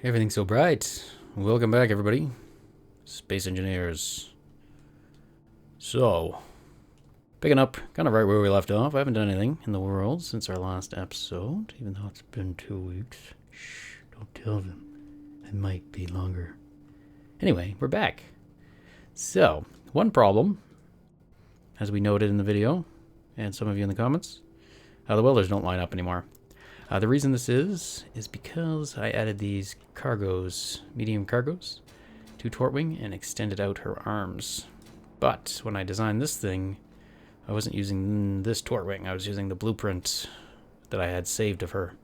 Everything's so bright. Welcome back, everybody. Space engineers. So, picking up kind of right where we left off. I haven't done anything in the world since our last episode, even though it's been 2 weeks. Shh, don't tell them. It might be longer. Anyway, we're back. So, one problem, as we noted in the video, and some of you in the comments, the welders don't line up anymore. The reason this is because I added these cargos, medium cargos, to Tortwing and extended out her arms. But when I designed this thing, I wasn't using this Tortwing. I was using the blueprint that I had saved of her.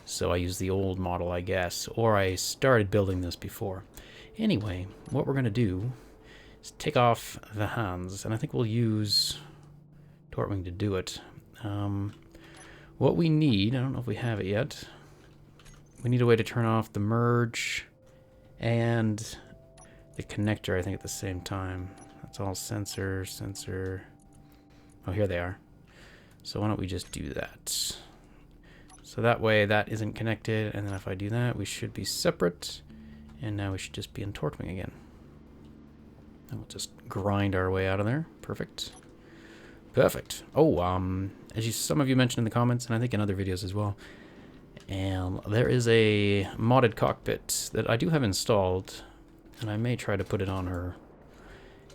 So I used the old model, I guess, or I started building this before. Anyway, what we're going to do is take off the hands, and I think we'll use Tortwing to do it. What we need, I don't know if we have it yet, we need a way to turn off the merge and the connector, I think, at the same time. That's all sensor. Oh, here they are. So why don't we just do that? So that way that isn't connected, and then if I do that, we should be separate, and now we should just be in Tortwing again. And we'll just grind our way out of there. Perfect. Perfect. Oh, as some of you mentioned in the comments, and I think in other videos as well, and there is a modded cockpit that I do have installed, and I may try to put it on her.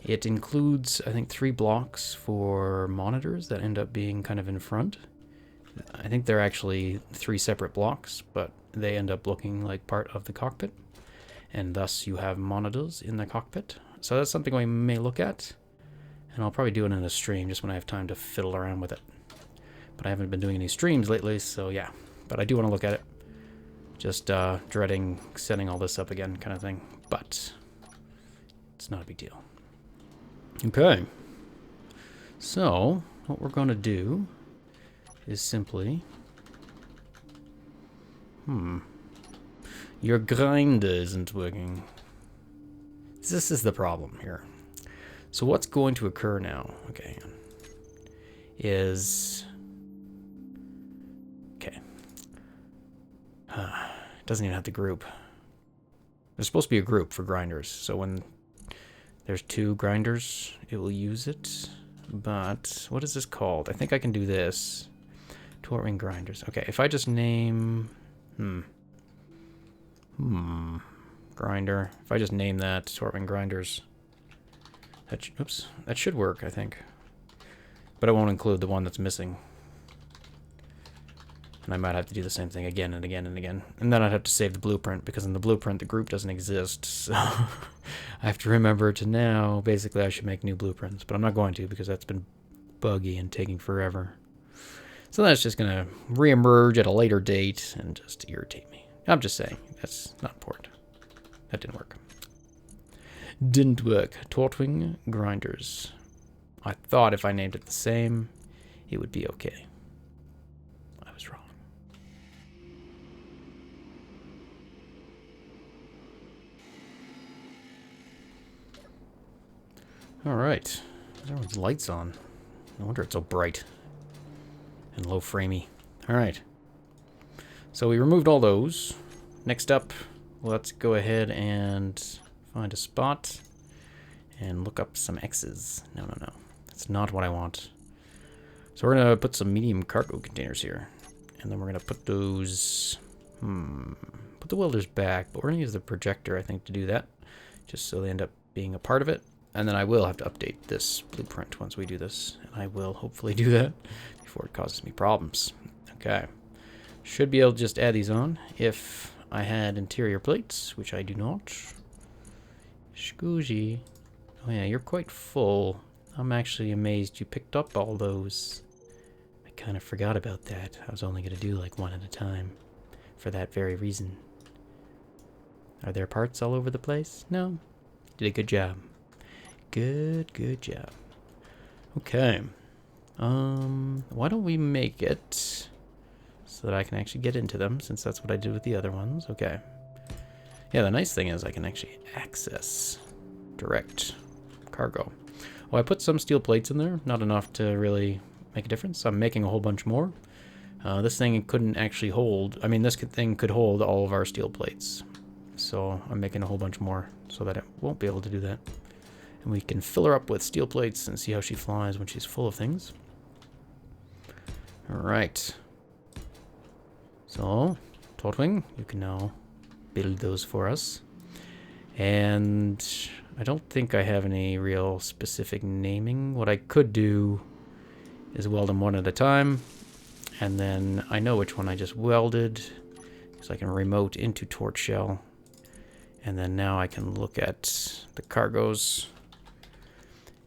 It includes, I think, 3 blocks for monitors that end up being kind of in front. I think they're actually 3 separate blocks, but they end up looking like part of the cockpit, and thus you have monitors in the cockpit. So that's something we may look at. And I'll probably do it in a stream just when I have time to fiddle around with it. But I haven't been doing any streams lately, so yeah. But I do want to look at it. Just dreading setting all this up again kind of thing. But it's not a big deal. Okay. So, what we're going to do is simply... Your grinder isn't working. This is the problem here. So what's going to occur now, okay, is, okay, it doesn't even have to group. There's supposed to be a group for grinders, so when there's 2 grinders, it will use it, but what is this called? I think I can do this, Tortwing grinders. Okay, if I just name, grinder, if I just name that Tortwing grinders, that should work, I think. But it won't include the one that's missing. And I might have to do the same thing again and again and again. And then I'd have to save the blueprint, because in the blueprint the group doesn't exist. So I have to remember to now, basically I should make new blueprints. But I'm not going to, because that's been buggy and taking forever. So that's just going to reemerge at a later date and just irritate me. I'm just saying, that's not important. That didn't work. Didn't work. Tortwing grinders. I thought if I named it the same, it would be okay. I was wrong. Alright. Everyone's lights on. No wonder it's so bright. And low framey. Alright. So we removed all those. Next up, let's go ahead and find a spot and look up some X's. No. That's not what I want. So we're going to put some medium cargo containers here. And then we're going to put those... Put the welders back, but we're going to use the projector, I think, to do that. Just so they end up being a part of it. And then I will have to update this blueprint once we do this. And I will hopefully do that before it causes me problems. Okay. Should be able to just add these on if I had interior plates, which I do not. Scoozy. Oh yeah, you're quite full. I'm actually amazed you picked up all those. I kind of forgot about that. I was only going to do like 1 at a time. For that very reason. Are there parts all over the place? No. Did a good job. Good job. Okay. Why don't we make it so that I can actually get into them, since that's what I did with the other ones. Okay. Yeah, the nice thing is I can actually access direct cargo. Well, I put some steel plates in there, not enough to really make a difference. I'm making a whole bunch more. This thing couldn't actually hold, I mean, this thing could hold all of our steel plates. So I'm making a whole bunch more so that it won't be able to do that. And we can fill her up with steel plates and see how she flies when she's full of things. Alright. So, Tortwing, you can now build those for us. And I don't think I have any real specific naming. What I could do is weld them one at a time. And then I know which one I just welded. So I can remote into torch shell. And then now I can look at the cargoes.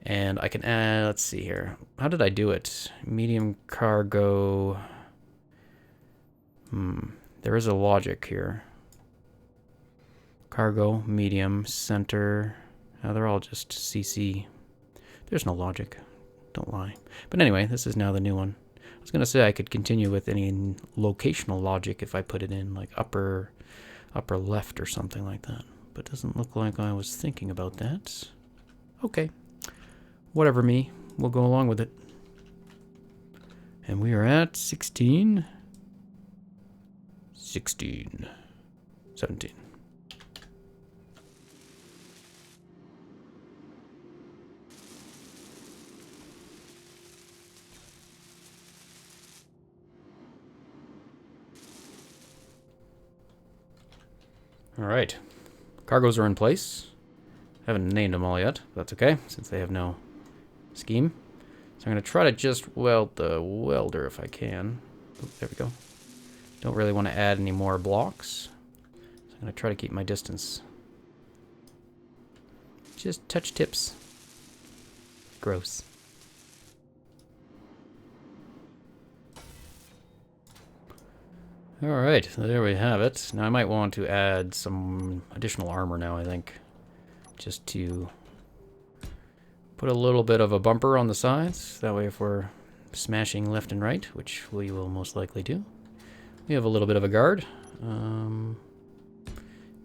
And I can add, let's see here. How did I do it? Medium cargo. There is a logic here. Cargo, medium, center. They're all just CC. There's no logic. Don't lie. But anyway, this is now the new one. I was going to say I could continue with any locational logic if I put it in like upper left or something like that. But it doesn't look like I was thinking about that. Okay. Whatever me. We'll go along with it. And we are at 16. 16. 17. Alright. Cargoes are in place. I haven't named them all yet, but that's okay, since they have no scheme. So I'm going to try to just weld the welder if I can. Oop, there we go. Don't really want to add any more blocks. So I'm going to try to keep my distance. Just touch tips. Gross. Alright, so there we have it. Now I might want to add some additional armor now, I think. Just to put a little bit of a bumper on the sides. That way if we're smashing left and right, which we will most likely do, we have a little bit of a guard.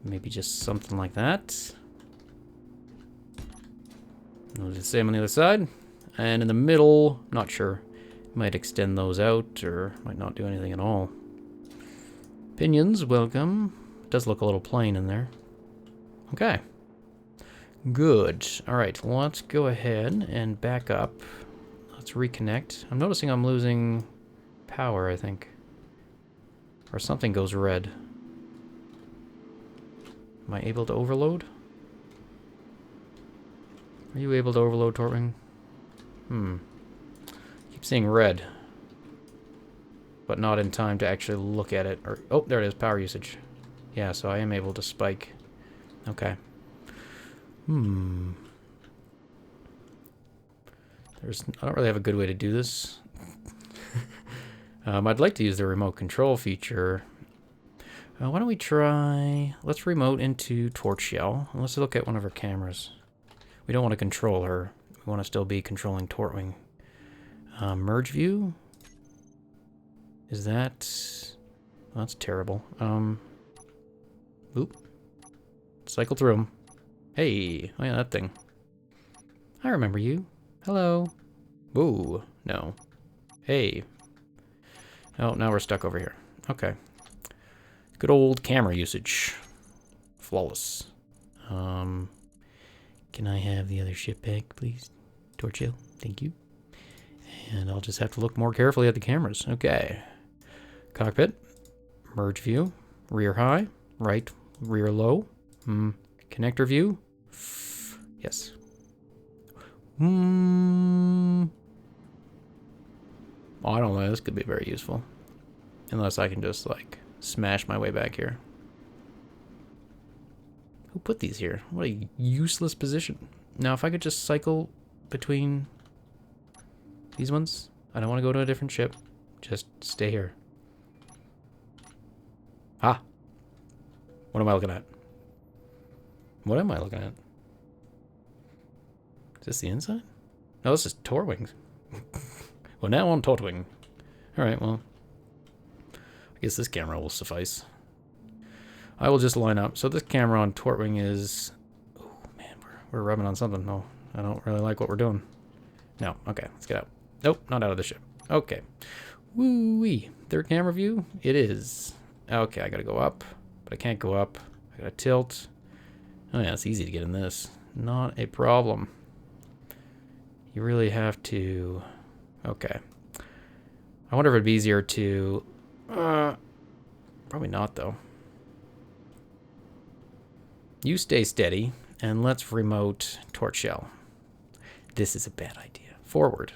Maybe just something like that. We'll do the same on the other side. And in the middle, not sure. Might extend those out or might not do anything at all. Pinions, welcome. Does look a little plain in there. Okay. Good. Alright, let's go ahead and back up. Let's reconnect. I'm noticing I'm losing power, I think. Or something goes red. Am I able to overload? Are you able to overload, Tortwing? Keep seeing red. But not in time to actually look at it. Or oh, there it is, power usage. Yeah, so I am able to spike. Okay. I don't really have a good way to do this. I'd like to use the remote control feature. Why don't we try... Let's remote into torch shell. Let's look at one of her cameras. We don't want to control her. We want to still be controlling Tortwing. Merge view? Is that... Well, that's terrible. Oop. Cycle through them. Hey! Oh yeah, that thing. I remember you. Hello. Ooh, no. Hey. Oh, now we're stuck over here. Okay. Good old camera usage. Flawless. Can I have the other ship back, please? Torchio, thank you. And I'll just have to look more carefully at the cameras. Okay. Cockpit. Merge view. Rear high. Right. Rear low. Connector view. Yes. Oh, I don't know. This could be very useful. Unless I can just, like, smash my way back here. Who put these here? What a useless position. Now, if I could just cycle between these ones. I don't want to go to a different ship. Just stay here. Ah. What am I looking at? What am I looking at? Is this the inside? No, this is Tortwing. Well, now on Tortwing. Alright, well. I guess this camera will suffice. I will just line up. So this camera on Tortwing is... Oh, man, we're rubbing on something. No, I don't really like what we're doing. No, okay, let's get out. Nope, not out of the ship. Okay. Woo-wee. Third camera view? It is. Okay, I gotta go up. But I can't go up. I Gonna tilt. Oh yeah, it's easy to get in this. Not a problem. You really have to... Okay. I wonder if it'd be easier to... probably not, though. You stay steady, and let's remote torch shell. This is a bad idea. Forward.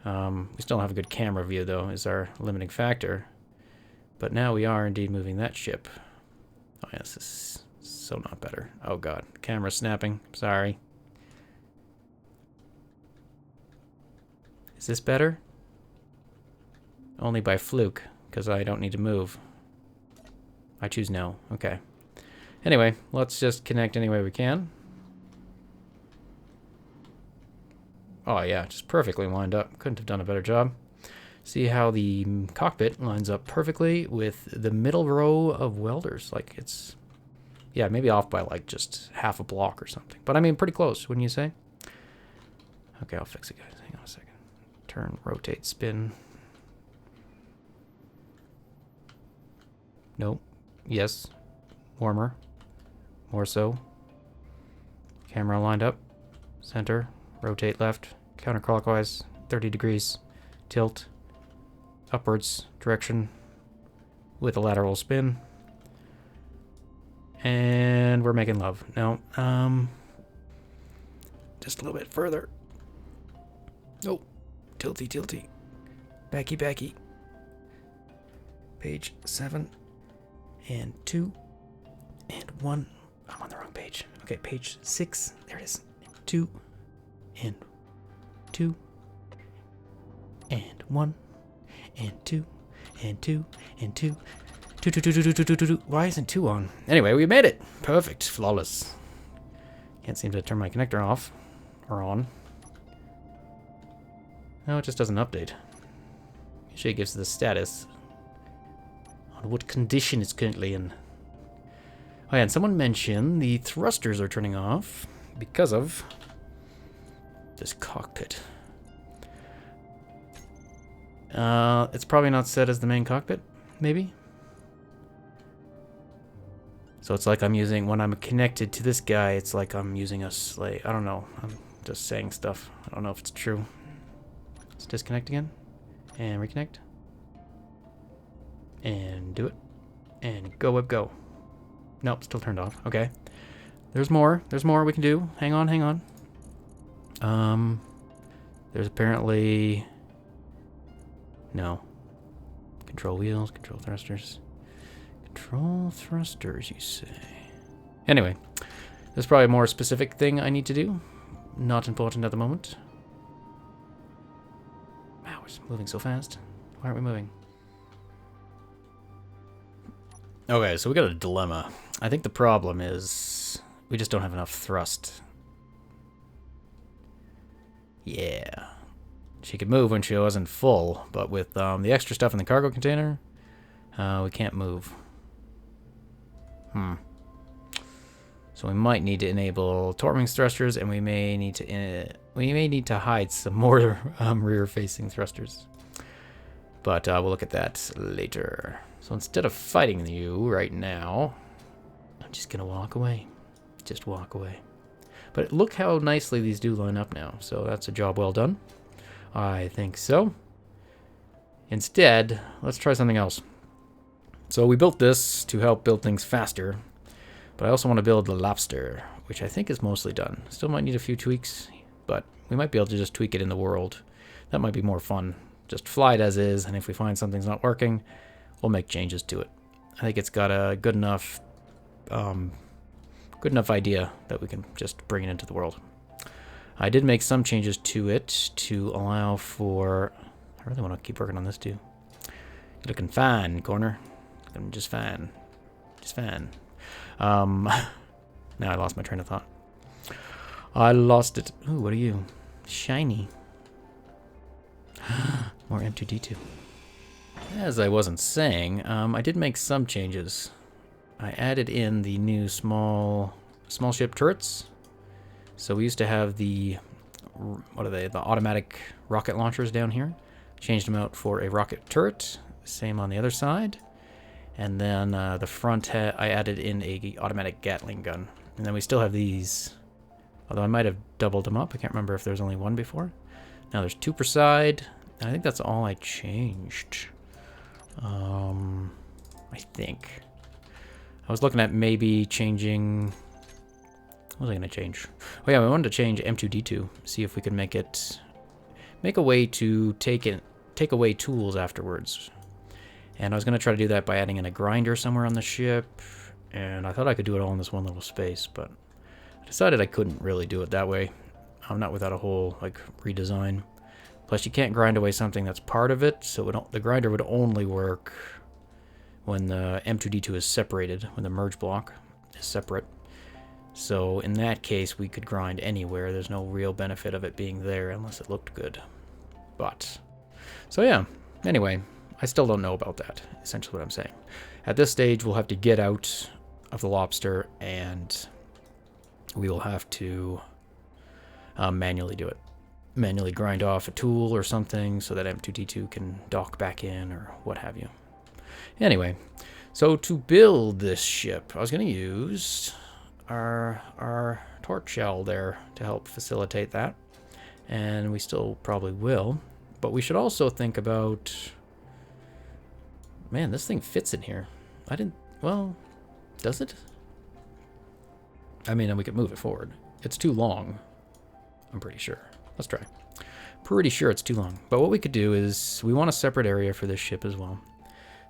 We still don't have a good camera view, though, is our limiting factor. But now we are indeed moving that ship. Oh, yes, this is so not better. Oh, God. Camera snapping. Sorry. Is this better? Only by fluke, because I don't need to move. I choose no. Okay. Anyway, let's just connect any way we can. Oh yeah, just perfectly lined up. Couldn't have done a better job. See how the cockpit lines up perfectly with the middle row of welders. Like it's, yeah, maybe off by like just half a block or something. But I mean, pretty close, wouldn't you say? Okay, I'll fix it, guys. Hang on a second. Turn, rotate, spin. Nope. Yes. Warmer. More so. Camera lined up. Center. Rotate left. Counterclockwise. 30 degrees. Tilt. Upwards direction. With a lateral spin. And we're making love. No. Just a little bit further. Nope. Tilty, tilty. Backy, backy. Page 7. And 2. And 1. I'm on the wrong page. Okay, page 6. There it is. 2. And 2. And 1. And 2. And 2. And 2. 2, 2, 2, 2, 2, 2, 2, 2, 2. Why isn't 2 on? Anyway, we made it. Perfect. Flawless. Can't seem to turn my connector off. Or on. No, it just doesn't update. Usually it gives the status on what condition it's currently in. Oh yeah, and someone mentioned the thrusters are turning off because of this cockpit. It's probably not set as the main cockpit, maybe? So it's like I'm using, when I'm connected to this guy, it's like I'm using a slave. I don't know. I'm just saying stuff. I don't know if it's true. Let's disconnect again. And reconnect. And do it. And go, web, go. Nope, still turned off. Okay. There's more. There's more we can do. Hang on, hang on. There's apparently... No. Control wheels, control thrusters. Control thrusters, you say. Anyway, there's probably a more specific thing I need to do. Not important at the moment. Wow, it's moving so fast. Why aren't we moving? Okay, so we got a dilemma. I think the problem is we just don't have enough thrust. Yeah. She could move when she wasn't full, but with the extra stuff in the cargo container, we can't move. So we might need to enable torque thrusters, and we may need to hide some more rear-facing thrusters. But we'll look at that later. So instead of fighting you right now, I'm just gonna walk away. Just walk away. But look how nicely these do line up now. So that's a job well done. I think so. Instead, let's try something else. So we built this to help build things faster. But I also want to build the lobster, which I think is mostly done. Still might need a few tweaks, but we might be able to just tweak it in the world. That might be more fun. Just fly it as is, and if we find something's not working, we'll make changes to it. I think it's got a good enough idea that we can just bring it into the world. I did make some changes to it to allow for... I really want to keep working on this too. You're looking fine, corner. Looking just fine. Just fine. Now I lost my train of thought. I lost it. Ooh, what are you? Shiny. More M2D2. As I wasn't saying, I did make some changes. I added in the new small ship turrets. So we used to have the, what are they? The automatic rocket launchers down here. Changed them out for a rocket turret. Same on the other side. And then the front I added in a automatic Gatling gun. And then we still have these. Although I might have doubled them up. I can't remember if there was only one before. Now there's 2 per side. And I think that's all I changed. I think. I was looking at maybe changing... What was I going to change? Oh yeah, we wanted to change M2D2. See if we could make it... Make a way to take away tools afterwards. And I was going to try to do that by adding in a grinder somewhere on the ship. And I thought I could do it all in this one little space, but I decided I couldn't really do it that way. I'm not without a whole like redesign. Plus, you can't grind away something that's part of it, so the grinder would only work when the M2D2 is separated, when the merge block is separate. So in that case, we could grind anywhere. There's no real benefit of it being there unless it looked good. But, so yeah, anyway. I still don't know about that, essentially what I'm saying. At this stage, we'll have to get out of the lobster, and we will have to manually do it. Manually grind off a tool or something so that M2D2 can dock back in or what have you. Anyway, so to build this ship, I was going to use our torch shell there to help facilitate that. And we still probably will. But we should also think about... Man, this thing fits in here. Well, does it? I mean, we could move it forward. It's too long, I'm pretty sure. Let's try. Pretty sure it's too long. But what we could do is, we want a separate area for this ship as well.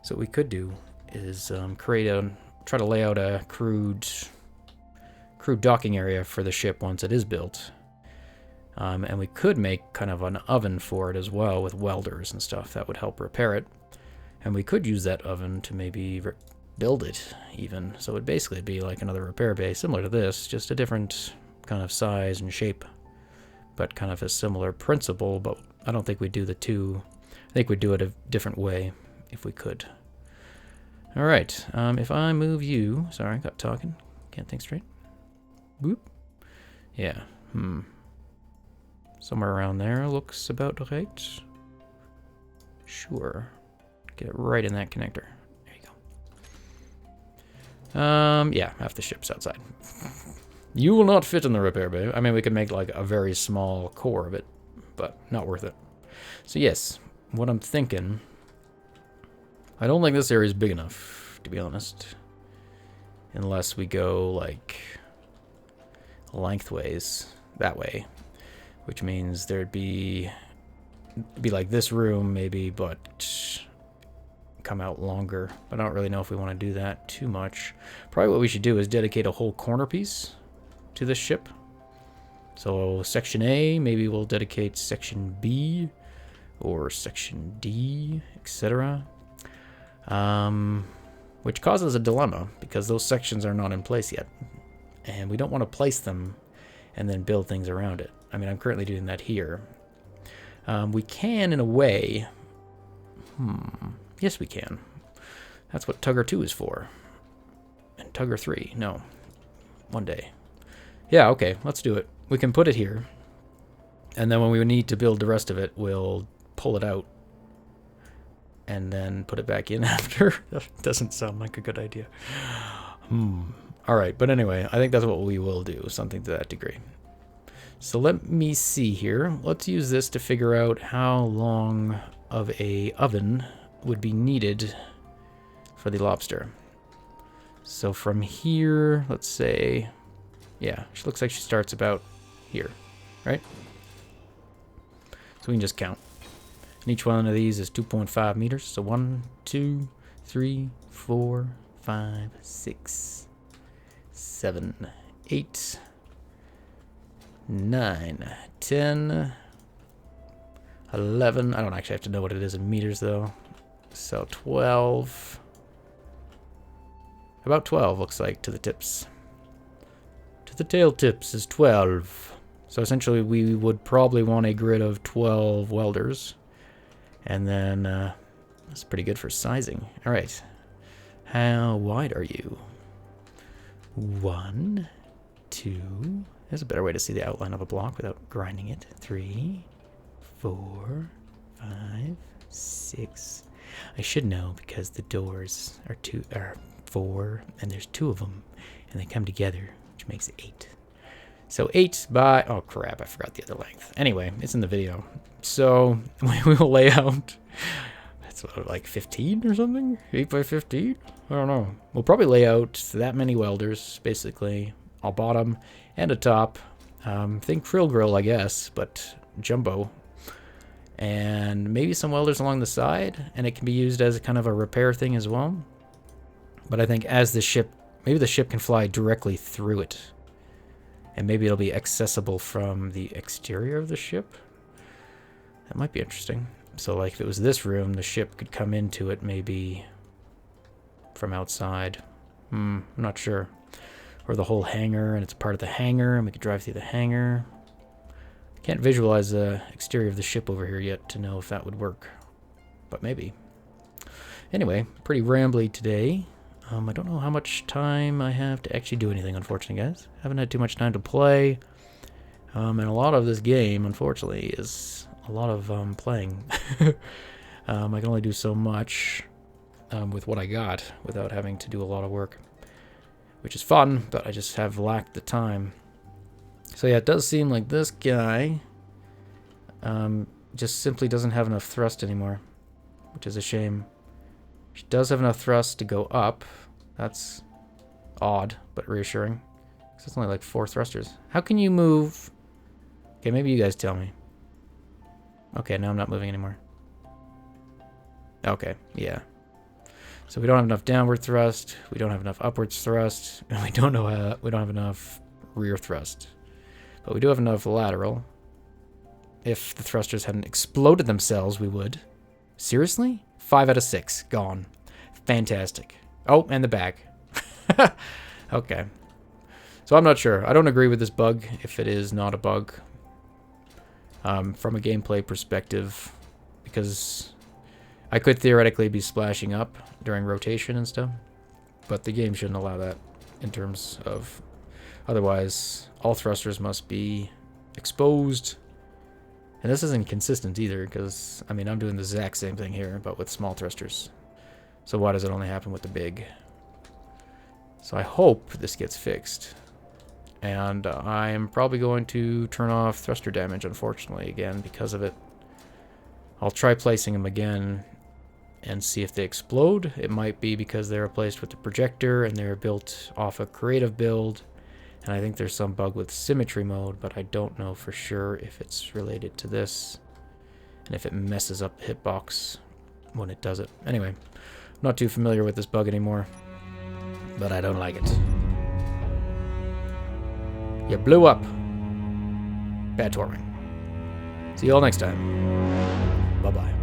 So what we could do is try to lay out a crude docking area for the ship once it is built. And we could make kind of an oven for it as well with welders and stuff that would help repair it. And we could use that oven to maybe build it even. So it would basically be like another repair bay, similar to this, just a different kind of size and shape. But kind of a similar principle, but I don't think we'd do the two. I think we'd do it a different way if we could. All right, if I move you, sorry, I got talking, can't think straight. Boop. Yeah, somewhere around there looks about right. Sure. Get it right in that connector. There you go. Yeah, half the ship's outside. You will not fit in the repair bay. I mean, we could make like a very small core of it, but not worth it. So yes, what I'm thinking, I don't think this area is big enough, to be honest. Unless we go like lengthways that way, which means there'd be like this room maybe, but come out longer. But I don't really know if we want to do that too much. Probably what we should do is dedicate a whole corner piece to this ship. So section A, maybe we'll dedicate section B or section D, etc. Which causes a dilemma because those sections are not in place yet. And we don't want to place them and then build things around it. I mean, I'm currently doing that here. We can, in a way. Yes, we can. That's what Tugger 2 is for. And Tugger 3. No. One day. Yeah, okay. Let's do it. We can put it here. And then when we need to build the rest of it, we'll pull it out. And then put it back in after. That doesn't sound like a good idea. Alright, but anyway, I think that's what we will do. Something to that degree. So let me see here. Let's use this to figure out how long of a oven would be needed for the lobster. So from here, let's say, yeah, she looks like she starts about here, right? So we can just count. And each one of these is 2.5 meters. So 1, 2, 3, 4, 5, 6, 7, 8, 9, 10, 11. I don't actually have to know what it is in meters though. So 12. About 12 looks like to the tips. To the tail tips is 12. So essentially we would probably want a grid of 12 welders. And then that's pretty good for sizing. All right. How wide are you? 1, 2. There's a better way to see the outline of a block without grinding it. 3, 4, 5, 6, I should know because the doors are 4, and there's 2 of them, and they come together, which makes it 8. So 8 by... Oh, crap, I forgot the other length. Anyway, it's in the video. So we will lay out... That's like 15 or something? 8 by 15? I don't know. We'll probably lay out that many welders, basically. A bottom and a top. Think krill grill, I guess, but jumbo. And maybe some welders along the side, and it can be used as a kind of a repair thing as well. But I think as the ship... Maybe the ship can fly directly through it. And maybe it'll be accessible from the exterior of the ship. That might be interesting. So, like, if it was this room, the ship could come into it maybe from outside. I'm not sure. Or the whole hangar, and it's part of the hangar, and we could drive through the hangar. Can't visualize the exterior of the ship over here yet to know if that would work. But maybe. Anyway, pretty rambly today. I don't know how much time I have to actually do anything, unfortunately, guys. Haven't had too much time to play. And a lot of this game, unfortunately, is a lot of playing. I can only do so much with what I got without having to do a lot of work. Which is fun, but I just have lacked the time. So yeah, it does seem like this guy just simply doesn't have enough thrust anymore. Which is a shame. She does have enough thrust to go up. That's odd, but reassuring. Because it's only like 4 thrusters. How can you move... Okay, maybe you guys tell me. Okay, now I'm not moving anymore. Okay, yeah. So we don't have enough downward thrust, we don't have enough upwards thrust, and we don't have enough rear thrust. But we do have enough lateral. If the thrusters hadn't exploded themselves, we would. Seriously? 5 out of 6. Gone. Fantastic. Oh, and the back. Okay. So I'm not sure. I don't agree with this bug, if it is not a bug. From a gameplay perspective, because I could theoretically be splashing up during rotation and stuff, but the game shouldn't allow that in terms of... Otherwise, all thrusters must be exposed. And this isn't consistent either, because, I mean, I'm doing the exact same thing here, but with small thrusters. So why does it only happen with the big? So I hope this gets fixed. And I am probably going to turn off thruster damage, unfortunately, again, because of it. I'll try placing them again and see if they explode. It might be because they're replaced with the projector and they're built off a creative build. And I think there's some bug with symmetry mode, but I don't know for sure if it's related to this. And if it messes up the hitbox when it does it. Anyway, I'm not too familiar with this bug anymore, but I don't like it. You blew up. Bad torment. See you all next time. Bye-bye.